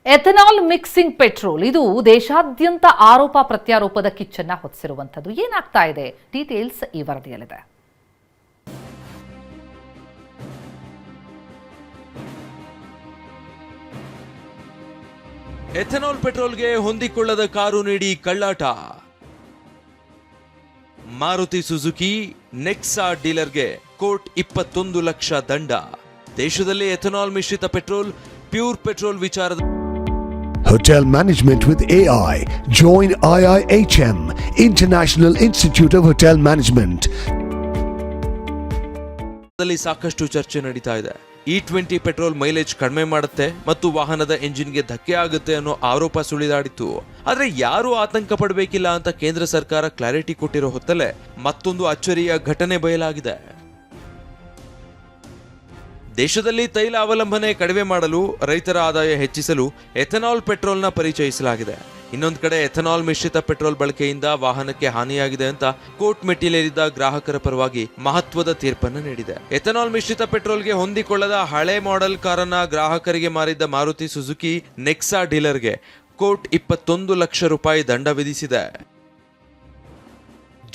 Ethanol mixing petrol ಇದು ದೇಶಾದ್ಯಂತ ಆರೋಪ ಪ್ರತ್ಯಾರೋಪದ ಕಿಚ್ಚನ್ನ ಹೊತ್ತಿಸಿರುವಂಥದ್ದು. ಏನಾಗ್ತಾ ಇದೆ ಡೀಟೇಲ್ಸ್ ಈ ವರದಿಯಲ್ಲಿದೆ. ಎಥನಾಲ್ ಪೆಟ್ರೋಲ್ಗೆ ಹೊಂದಿಕೊಳ್ಳದ ಕಾರು ನೀಡಿ ಕಳ್ಳಾಟ. ಮಾರುತಿ ಸುಜುಕಿ ನೆಕ್ಸಾ ಡೀಲರ್ಗೆ ಕೋರ್ಟ್ 21 ಲಕ್ಷ ದಂಡ. ದೇಶದಲ್ಲಿ ಎಥನಾಲ್ ಮಿಶ್ರಿತ ಪೆಟ್ರೋಲ್, ಪ್ಯೂರ್ ಪೆಟ್ರೋಲ್ ವಿಚಾರದ Hotel Management with AI. Join IIHM, International Institute of Hotel Management. ಸಾಕಷ್ಟು ಚರ್ಚೆ ನಡೀತಾ ಇದೆ. E20 ಪೆಟ್ರೋಲ್ ಮೈಲೇಜ್ ಕಡಿಮೆ ಮಾಡುತ್ತೆ ಮತ್ತು ವಾಹನದ ಎಂಜಿನ್ಗೆ ಧಕ್ಕೆ ಆಗುತ್ತೆ ಅನ್ನೋ ಆರೋಪ ಸುಳಿದಾಡಿತ್ತು. ಆದ್ರೆ ಯಾರು ಆತಂಕ ಪಡಬೇಕಿಲ್ಲ ಅಂತ ಕೇಂದ್ರ ಸರ್ಕಾರ ಕ್ಲಾರಿಟಿ ಕೊಟ್ಟಿರೋ ಹೊತ್ತಲ್ಲೇ ಮತ್ತೊಂದು ಅಚ್ಚರಿಯ ಘಟನೆ ಬಯಲಾಗಿದೆ. ದೇಶದಲ್ಲಿ ತೈಲ ಅವಲಂಬನೆ ಕಡಿಮೆ ಮಾಡಲು, ರೈತರ ಆದಾಯ ಹೆಚ್ಚಿಸಲು ಎಥನಾಲ್ ಪೆಟ್ರೋಲ್ನ ಪರಿಚಯಿಸಲಾಗಿದೆ. ಇನ್ನೊಂದು ಕಡೆ ಎಥನಾಲ್ ಮಿಶ್ರಿತ ಪೆಟ್ರೋಲ್ ಬಳಕೆಯಿಂದ ವಾಹನಕ್ಕೆ ಹಾನಿಯಾಗಿದೆ ಅಂತ ಕೋರ್ಟ್ ಮೆಟ್ಟಿಲೇರಿದ್ದ ಗ್ರಾಹಕರ ಪರವಾಗಿ ಮಹತ್ವದ ತೀರ್ಪನ್ನು ನೀಡಿದೆ. ಎಥನಾಲ್ ಮಿಶ್ರಿತ ಪೆಟ್ರೋಲ್ಗೆ ಹೊಂದಿಕೊಳ್ಳದ ಹಳೆ ಮಾಡೆಲ್ ಕಾರನ್ನ ಗ್ರಾಹಕರಿಗೆ ಮಾರಿದ್ದ ಮಾರುತಿ ಸುಜುಕಿ ನೆಕ್ಸಾ ಡೀಲರ್ಗೆ ಕೋರ್ಟ್ 21 ಲಕ್ಷ ರೂಪಾಯಿ ದಂಡ ವಿಧಿಸಿದೆ.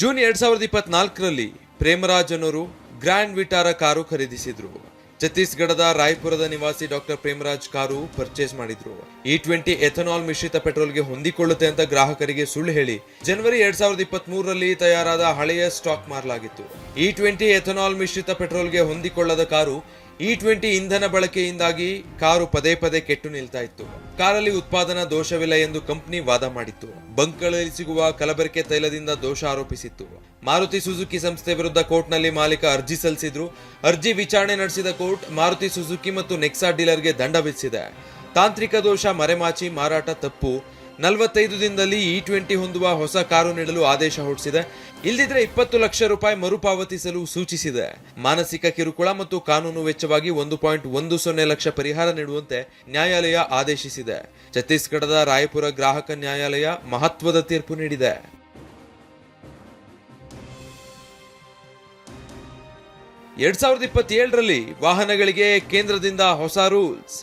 ಜೂನ್ 2024ರಲ್ಲಿ ಪ್ರೇಮರಾಜ್ ಅನ್ನೋರು ಗ್ರ್ಯಾಂಡ್ ವಿಟಾರಾ ಕಾರು ಖರೀದಿಸಿದ್ರು. ಛತ್ತೀಸ್ಗಢದ ರಾಯ್ಪುರದ ನಿವಾಸಿ ಡಾಕ್ಟರ್ ಪ್ರೇಮರಾಜ್ ಕಾರು ಪರ್ಚೇಸ್ ಮಾಡಿದ್ರು. E20 ಎಥನಾಲ್ ಮಿಶ್ರಿತ ಪೆಟ್ರೋಲ್ಗೆ ಹೊಂದಿಕೊಳ್ಳುತ್ತೆ ಅಂತ ಗ್ರಾಹಕರಿಗೆ ಸುಳ್ಳು ಹೇಳಿ ಜನವರಿ 2023ರಲ್ಲಿ ತಯಾರಾದ ಹಳೆಯ ಸ್ಟಾಕ್ ಮಾರಲಾಗಿತ್ತು. E20 ಎಥನಾಲ್ ಮಿಶ್ರಿತ ಪೆಟ್ರೋಲ್ಗೆ ಹೊಂದಿಕೊಳ್ಳದ ಕಾರು E20 ಇಂಧನ ಬಳಕೆಯಿಂದಾಗಿ ಕಾರು ಪದೇ ಪದೇ ಕೆಟ್ಟು ನಿಲ್ತಾ ಇತ್ತು. ಕಾರಲ್ಲಿ ಉತ್ಪಾದನಾ ದೋಷವಿಲ್ಲ ಎಂದು ಕಂಪನಿ ವಾದ ಮಾಡಿತ್ತು. ಬಂಕ್ಗಳಲ್ಲಿ ಸಿಗುವ ಕಲಬೆರಕೆ ತೈಲದಿಂದ ದೋಷ ಆರೋಪಿಸಿತ್ತು. ಮಾರುತಿ ಸುಜುಕಿ ಸಂಸ್ಥೆ ವಿರುದ್ಧ ಕೋರ್ಟ್ನಲ್ಲಿ ಮಾಲೀಕ ಅರ್ಜಿ ಸಲ್ಲಿಸಿದ್ರು. ಅರ್ಜಿ ವಿಚಾರಣೆ ನಡೆಸಿದ ಕೋರ್ಟ್ ಮಾರುತಿ ಸುಜುಕಿ ಮತ್ತು ನೆಕ್ಸಾ ಡೀಲರ್ಗೆ ದಂಡ ವಿಧಿಸಿದೆ. ತಾಂತ್ರಿಕ ದೋಷ ಮರೆಮಾಚಿ ಮಾರಾಟ ತಪ್ಪು. 45 ದಿನದಲ್ಲಿ E20 ಹೊಂದುವ ಹೊಸ ಕಾರು ನೀಡಲು ಆದೇಶ ಹೊರಡಿಸಿದೆ. ಇಲ್ಲದಿದ್ರೆ 20 ಲಕ್ಷ ರೂಪಾಯಿ ಮರುಪಾವತಿಸಲು ಸೂಚಿಸಿದೆ. ಮಾನಸಿಕ ಕಿರುಕುಳ ಮತ್ತು ಕಾನೂನು ವೆಚ್ಚವಾಗಿ 1.10 ಲಕ್ಷ ಪರಿಹಾರ ನೀಡುವಂತೆ ನ್ಯಾಯಾಲಯ ಆದೇಶಿಸಿದೆ. ಛತ್ತೀಸ್ಗಢದ ರಾಯಪುರ ಗ್ರಾಹಕ ನ್ಯಾಯಾಲಯ ಮಹತ್ವದ ತೀರ್ಪು ನೀಡಿದೆ. ಎರಡ್ 2027ರಲ್ಲಿ ವಾಹನಗಳಿಗೆ ಕೇಂದ್ರದಿಂದ ಹೊಸ ರೂಲ್ಸ್.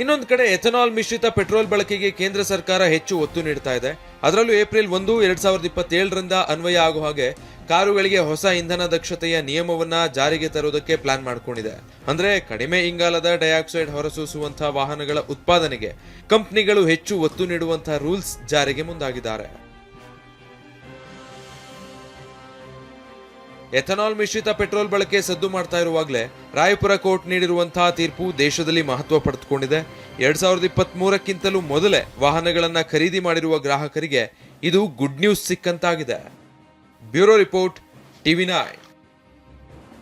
ಇನ್ನೊಂದು ಕಡೆ ಎಥನಾಲ್ ಮಿಶ್ರಿತ ಪೆಟ್ರೋಲ್ ಬಳಕೆಗೆ ಕೇಂದ್ರ ಸರ್ಕಾರ ಹೆಚ್ಚು ಒತ್ತು ನೀಡ್ತಾ ಇದೆ. ಅದರಲ್ಲೂ ಏಪ್ರಿಲ್ 1, 2027ರಿಂದ ಅನ್ವಯ ಆಗೋ ಹಾಗೆ ಕಾರುಗಳಿಗೆ ಹೊಸ ಇಂಧನ ದಕ್ಷತೆಯ ನಿಯಮವನ್ನ ಜಾರಿಗೆ ತರುವುದಕ್ಕೆ ಪ್ಲಾನ್ ಮಾಡಿಕೊಂಡಿದೆ. ಅಂದ್ರೆ ಕಡಿಮೆ ಇಂಗಾಲದ ಡೈಆಕ್ಸೈಡ್ ಹೊರಸೂಸುವಂತಹ ವಾಹನಗಳ ಉತ್ಪಾದನೆಗೆ ಕಂಪನಿಗಳು ಹೆಚ್ಚು ಒತ್ತು ನೀಡುವಂತಹ ರೂಲ್ಸ್ ಜಾರಿಗೆ ಮುಂದಾಗಿದ್ದಾರೆ. ಎಥನಾಲ್ ಮಿಶ್ರಿತ ಪೆಟ್ರೋಲ್ ಬಳಕೆ ಸದ್ದು ಮಾಡ್ತಾ ಇರುವಾಗಲೇ ರಾಯಪುರ ಕೋರ್ಟ್ ನೀಡಿರುವಂತಹ ತೀರ್ಪು ದೇಶದಲ್ಲಿ ಮಹತ್ವ ಪಡೆದುಕೊಂಡಿದೆ. 2023ಕ್ಕಿಂತಲೂ ಮೊದಲೇ ವಾಹನಗಳನ್ನ ಖರೀದಿ ಮಾಡಿರುವ ಗ್ರಾಹಕರಿಗೆ ಇದು ಗುಡ್ ನ್ಯೂಸ್ ಸಿಕ್ಕಂತಾಗಿದೆ. Bureau report, TV9.